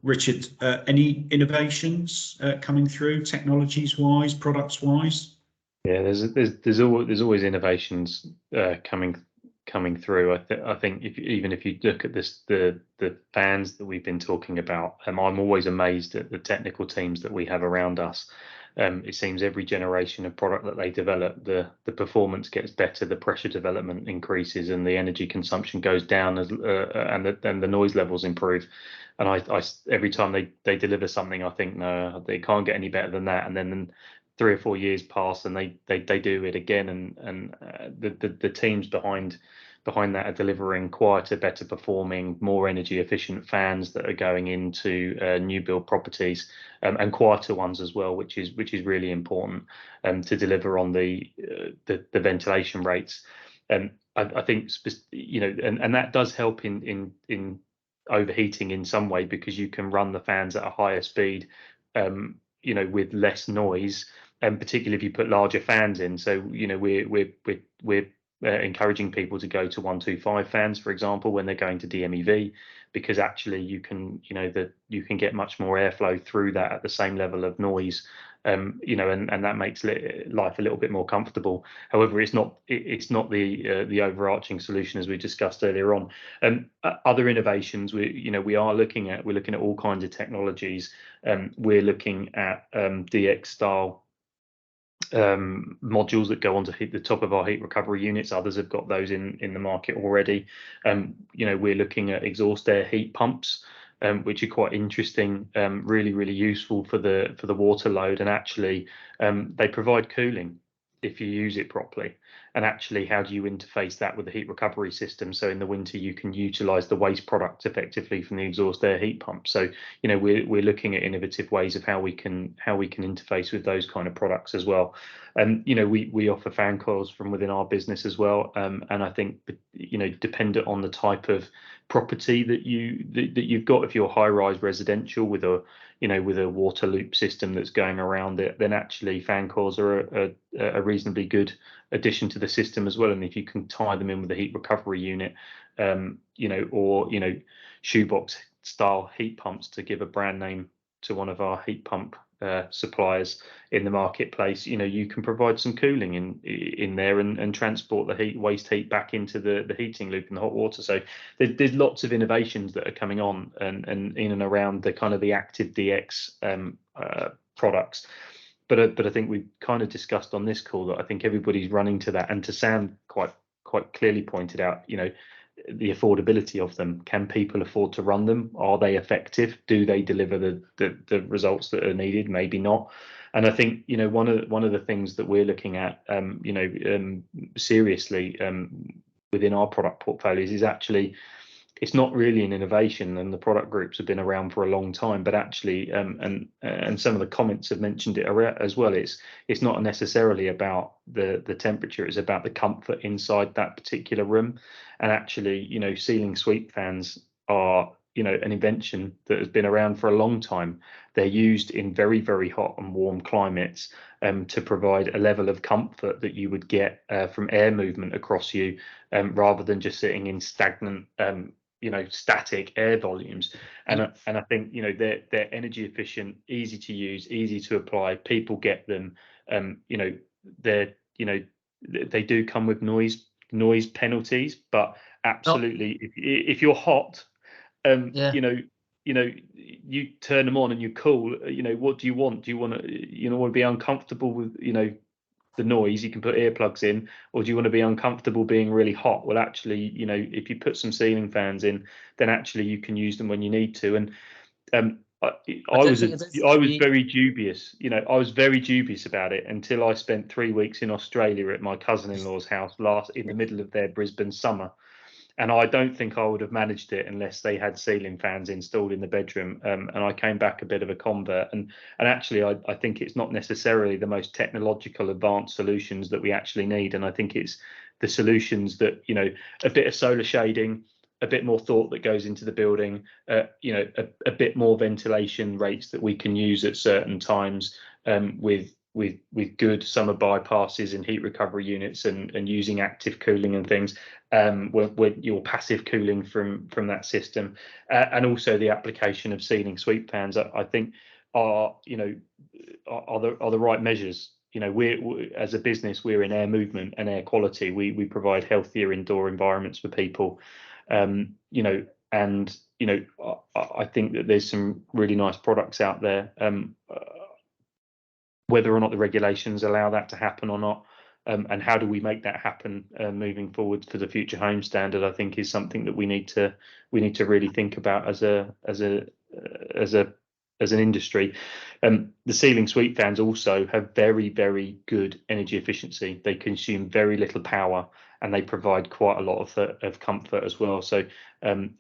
Richard, any innovations coming through, technologies-wise, products-wise? Yeah, there's always innovations coming through. I think even if you look at the fans that we've been talking about, I'm always amazed at the technical teams that we have around us. It seems every generation of product that they develop, the performance gets better, the pressure development increases, and the energy consumption goes down, and the noise levels improve. And I every time they deliver something, I think, no, they can't get any better than that. And then 3 or 4 years pass, and they do it again, and the teams behind that are delivering quieter, better performing, more energy efficient fans that are going into new build properties, and quieter ones as well, which is really important to deliver on the ventilation rates. And I think and that does help in overheating in some way, because you can run the fans at a higher speed, with less noise, and particularly if you put larger fans in. So we're encouraging people to go to 125 fans, for example, when they're going to DMEV, because actually you can get much more airflow through that at the same level of noise, and that makes life a little bit more comfortable. However, it's not the overarching solution, as we discussed earlier on. Other innovations we're looking at all kinds of technologies. We're looking at DX style modules that go onto the top of our heat recovery units. Others have got those in the market already. We're looking at exhaust air heat pumps, which are quite interesting, really useful for the water load, and actually they provide cooling if you use it properly. And actually, how do you interface that with the heat recovery system? So in the winter, you can utilize the waste product effectively from the exhaust air heat pump. So we're looking at innovative ways of how we can interface with those kind of products as well. And we offer fan coils from within our business as well. And I think dependent on the type of property that you've got, if you're high-rise residential with a water loop system that's going around it, then actually fan coils are a reasonably good addition to the system as well. And if you can tie them in with a heat recovery unit, or shoebox style heat pumps, to give a brand name to one of our heat pump suppliers in the marketplace, you can provide some cooling in there and transport the waste heat back into the heating loop in the hot water. So there's lots of innovations that are coming on and in and around the kind of the active DX products. But I think we've kind of discussed on this call that I think everybody's running to that, and to Sam quite clearly pointed out, the affordability of them. Can people afford to run them? Are they effective? Do they deliver the results that are needed? Maybe not. And I think one of the things that we're looking at seriously within our product portfolios is actually, it's not really an innovation, and the product groups have been around for a long time, but actually and some of the comments have mentioned it as well, it's not necessarily about the temperature, it's about the comfort inside that particular room. And actually ceiling sweep fans are an invention that has been around for a long time. They're used in very hot and warm climates to provide a level of comfort that you would get from air movement across you, rather than just sitting in stagnant static air volumes. And I think they're energy efficient, easy to use, easy to apply. People get them. They do come with noise penalties, but absolutely, if you're hot, you turn them on and you're cool. What do you want? Do you want to be uncomfortable with the noise? You can put earplugs in. Or do you want to be uncomfortable being really hot? Well, actually, if you put some ceiling fans in, then actually you can use them when you need to. And I was very dubious. I was very dubious about it until I spent 3 weeks in Australia at my cousin-in-law's house in the middle of their Brisbane summer. And I don't think I would have managed it unless they had ceiling fans installed in the bedroom. And I came back a bit of a convert. And actually, I think it's not necessarily the most technological advanced solutions that we actually need. And I think it's the solutions that, a bit of solar shading, a bit more thought that goes into the building, a bit more ventilation rates that we can use at certain times, with with good summer bypasses and heat recovery units and using active cooling and things, when you're passive cooling from that system, and also the application of ceiling sweep fans, I think are the right measures. We as a business, we're in air movement and air quality. We provide healthier indoor environments for people, and I think that there's some really nice products out there. Whether or not the regulations allow that to happen or not, and how do we make that happen moving forward for the Future Home Standard, I think is something that we need to really think about as an industry. The ceiling sweep fans also have very, very good energy efficiency. They consume very little power, and they provide quite a lot of comfort as well. So and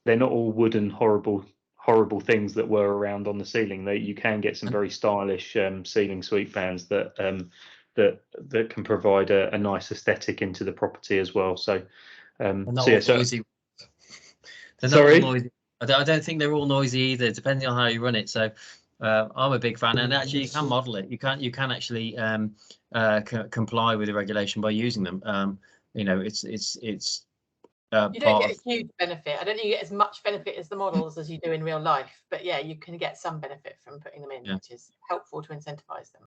they're not all wooden horrible things that were around on the ceiling. That you can get some very stylish ceiling sweep fans that can provide a nice aesthetic into the property as well. So noisy. They're not all noisy. I don't think they're all noisy either, depending on how you run it. So I'm a big fan, and actually you can model it. You can actually comply with the regulation by using them. It's you don't get a huge benefit. I don't think you get as much benefit as the models as you do in real life, but yeah, you can get some benefit from putting them in, which is helpful to incentivize them.